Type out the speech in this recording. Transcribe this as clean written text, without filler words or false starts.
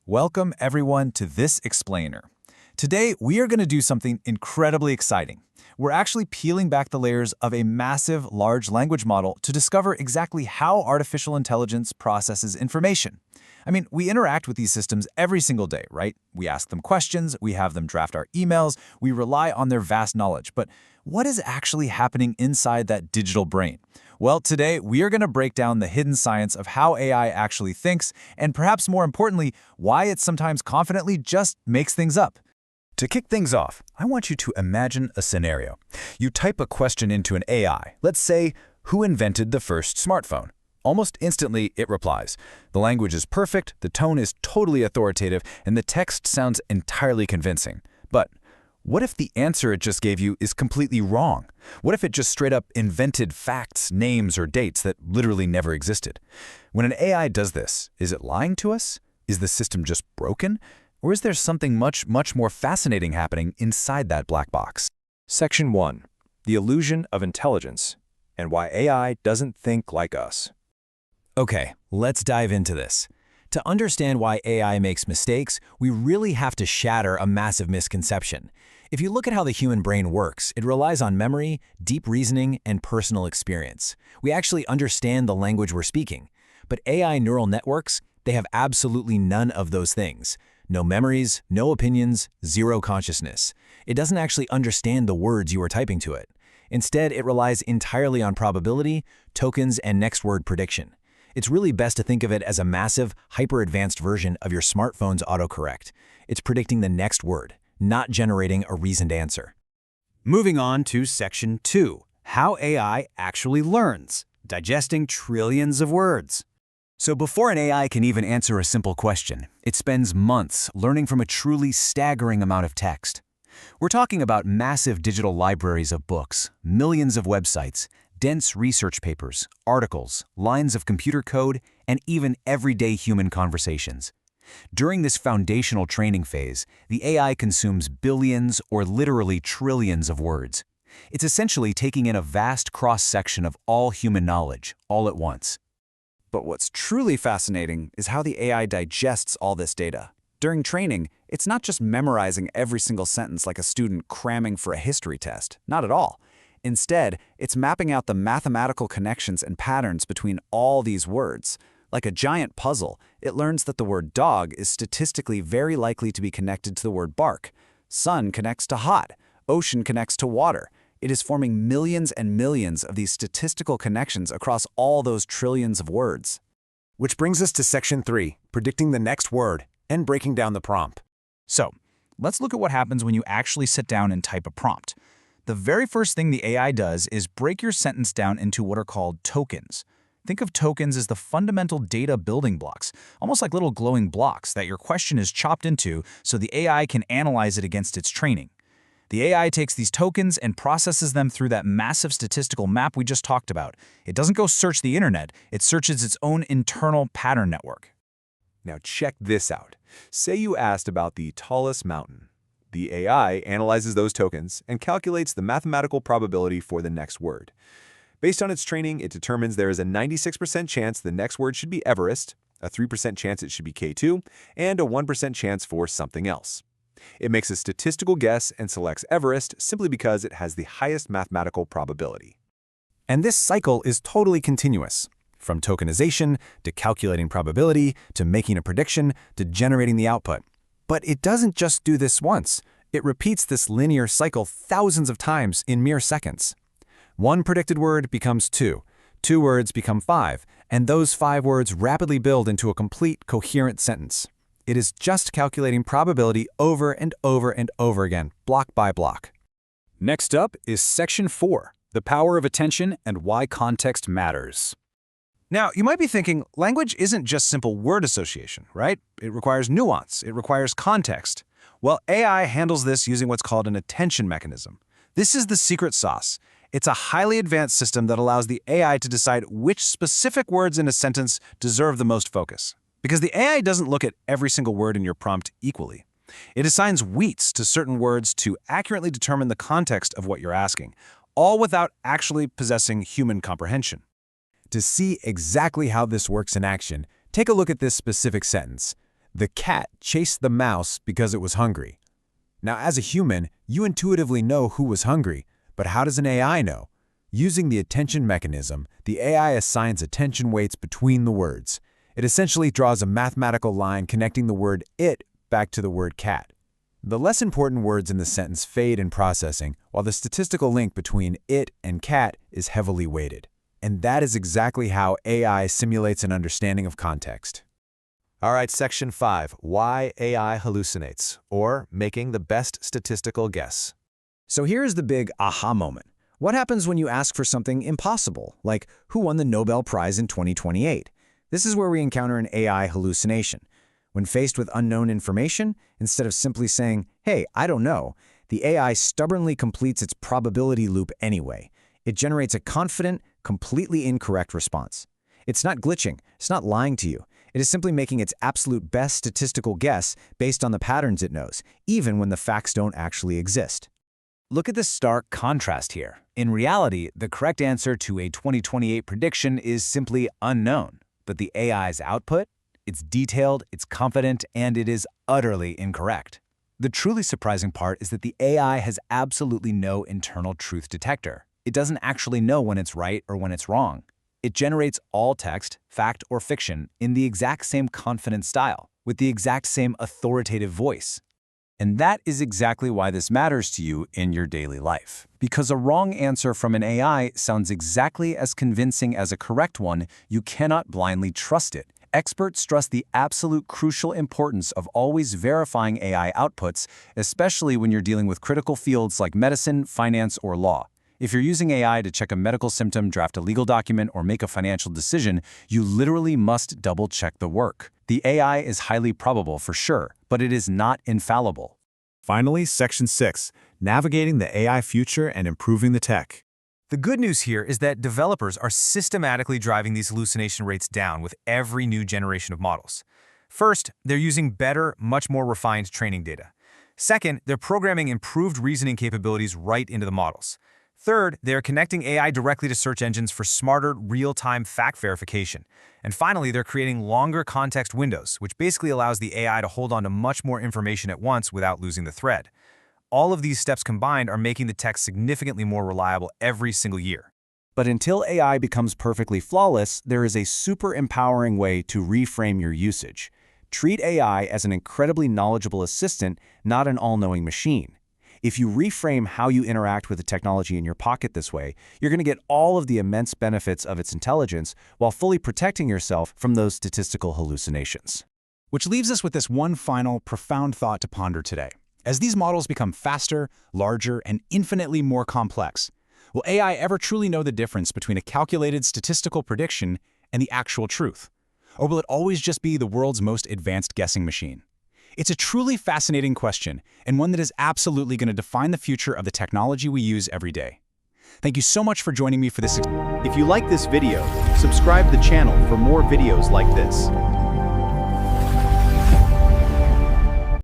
Welcome everyone to this explainer. Today we are going to do something incredibly exciting. We're actually peeling back the layers of a massive large language model to discover exactly how artificial intelligence processes information. We interact with these systems every single day, right? We ask them questions, we have them draft our emails, we rely on their vast knowledge. But what is actually happening inside that digital brain? Well, today we are going to break down the hidden science of how AI actually thinks, and perhaps more importantly, why it sometimes confidently just makes things up. To kick things off, I want you to imagine a scenario. You type a question into an AI. Let's say, who invented the first smartphone? Almost instantly, it replies. The language is perfect, the tone is totally authoritative, and the text sounds entirely convincing. But what if the answer it just gave you is completely wrong? What if it just straight up invented facts, names, or dates that literally never existed? When an AI does this, is it lying to us? Is the system just broken? Or is there something much more fascinating happening inside that black box? Section 1. The illusion of intelligence and why AI doesn't think like us. Okay, let's dive into this. To understand why AI makes mistakes, we really have to shatter a massive misconception. If you look at how the human brain works, it relies on memory, deep reasoning, and personal experience. We actually understand the language we're speaking. But AI neural networks, they have absolutely none of those things. No memories, no opinions, zero consciousness. It doesn't actually understand the words you are typing to it. Instead, it relies entirely on probability, tokens, and next word prediction. It's really best to think of it as a massive, hyper-advanced version of your smartphone's autocorrect. It's predicting the next word, not generating a reasoned answer. Moving on to Section 2, how AI actually learns, digesting trillions of words. So before an AI can even answer a simple question, it spends months learning from a truly staggering amount of text. We're talking about massive digital libraries of books, millions of websites, dense research papers, articles, lines of computer code, and even everyday human conversations. During this foundational training phase, the AI consumes billions or literally trillions of words. It's essentially taking in a vast cross-section of all human knowledge, all at once. But what's truly fascinating is how the AI digests all this data. During training, it's not just memorizing every single sentence like a student cramming for a history test. Not at all. Instead, it's mapping out the mathematical connections and patterns between all these words. Like a giant puzzle, it learns that the word dog is statistically very likely to be connected to the word bark. Sun connects to hot. Ocean connects to water. It is forming millions and millions of these statistical connections across all those trillions of words. Which brings us to Section 3, predicting the next word and breaking down the prompt. So, let's look at what happens when you actually sit down and type a prompt. The very first thing the AI does is break your sentence down into what are called tokens. Think of tokens as the fundamental data building blocks, almost like little glowing blocks that your question is chopped into so the AI can analyze it against its training. The AI takes these tokens and processes them through that massive statistical map we just talked about. It doesn't go search the internet, it searches its own internal pattern network. Now check this out. Say you asked about the tallest mountain. The AI analyzes those tokens and calculates the mathematical probability for the next word. Based on its training, it determines there is a 96% chance the next word should be Everest, a 3% chance it should be K2, and a 1% chance for something else. It makes a statistical guess and selects Everest simply because it has the highest mathematical probability. And this cycle is totally continuous. From tokenization, to calculating probability, to making a prediction, to generating the output. But it doesn't just do this once. It repeats this linear cycle thousands of times in mere seconds. One predicted word becomes two words become five, and those 5 words rapidly build into a complete, coherent sentence. It is just calculating probability over and over and over again, block by block. Next up is Section 4, the power of attention and why context matters. Now, you might be thinking, language isn't just simple word association, right? It requires nuance, it requires context. Well, AI handles this using what's called an attention mechanism. This is the secret sauce. It's a highly advanced system that allows the AI to decide which specific words in a sentence deserve the most focus. Because the AI doesn't look at every single word in your prompt equally. It assigns weights to certain words to accurately determine the context of what you're asking, all without actually possessing human comprehension. To see exactly how this works in action, take a look at this specific sentence. The cat chased the mouse because it was hungry. Now, as a human, you intuitively know who was hungry, but how does an AI know? Using the attention mechanism, the AI assigns attention weights between the words. It essentially draws a mathematical line connecting the word it back to the word cat. The less important words in the sentence fade in processing, while the statistical link between it and cat is heavily weighted. And that is exactly how AI simulates an understanding of context. All right, Section 5, Why AI Hallucinates, or Making the Best Statistical Guess. So here's the big aha moment. What happens when you ask for something impossible, like who won the Nobel Prize in 2028? This is where we encounter an AI hallucination. When faced with unknown information, instead of simply saying, hey, I don't know, the AI stubbornly completes its probability loop anyway. It generates a confident, completely incorrect response. It's not glitching, it's not lying to you. It is simply making its absolute best statistical guess based on the patterns it knows, even when the facts don't actually exist. Look at the stark contrast here. In reality, the correct answer to a 2028 prediction is simply unknown. But the AI's output? It's detailed, it's confident, and it is utterly incorrect. The truly surprising part is that the AI has absolutely no internal truth detector. It doesn't actually know when it's right or when it's wrong. It generates all text, fact or fiction, in the exact same confident style, with the exact same authoritative voice. And that is exactly why this matters to you in your daily life. Because a wrong answer from an AI sounds exactly as convincing as a correct one, you cannot blindly trust it. Experts stress the absolute crucial importance of always verifying AI outputs, especially when you're dealing with critical fields like medicine, finance, or law. If you're using AI to check a medical symptom, draft a legal document, or make a financial decision, you literally must double-check the work. The AI is highly probable for sure, but it is not infallible. Finally, Section 6, Navigating the AI Future and Improving the Tech. The good news here is that developers are systematically driving these hallucination rates down with every new generation of models. First, they're using better, much more refined training data. Second, they're programming improved reasoning capabilities right into the models. Third, they're connecting AI directly to search engines for smarter, real-time fact verification. And finally, they're creating longer context windows, which basically allows the AI to hold on to much more information at once without losing the thread. All of these steps combined are making the tech significantly more reliable every single year. But until AI becomes perfectly flawless, there is a super empowering way to reframe your usage. Treat AI as an incredibly knowledgeable assistant, not an all-knowing machine. If you reframe how you interact with the technology in your pocket this way, you're going to get all of the immense benefits of its intelligence while fully protecting yourself from those statistical hallucinations. Which leaves us with this one final, profound thought to ponder today. As these models become faster, larger, and infinitely more complex, will AI ever truly know the difference between a calculated statistical prediction and the actual truth? Or will it always just be the world's most advanced guessing machine? It's a truly fascinating question, and one that is absolutely going to define the future of the technology we use every day. Thank you so much for joining me for this. If you like this video, subscribe the channel for more videos like this.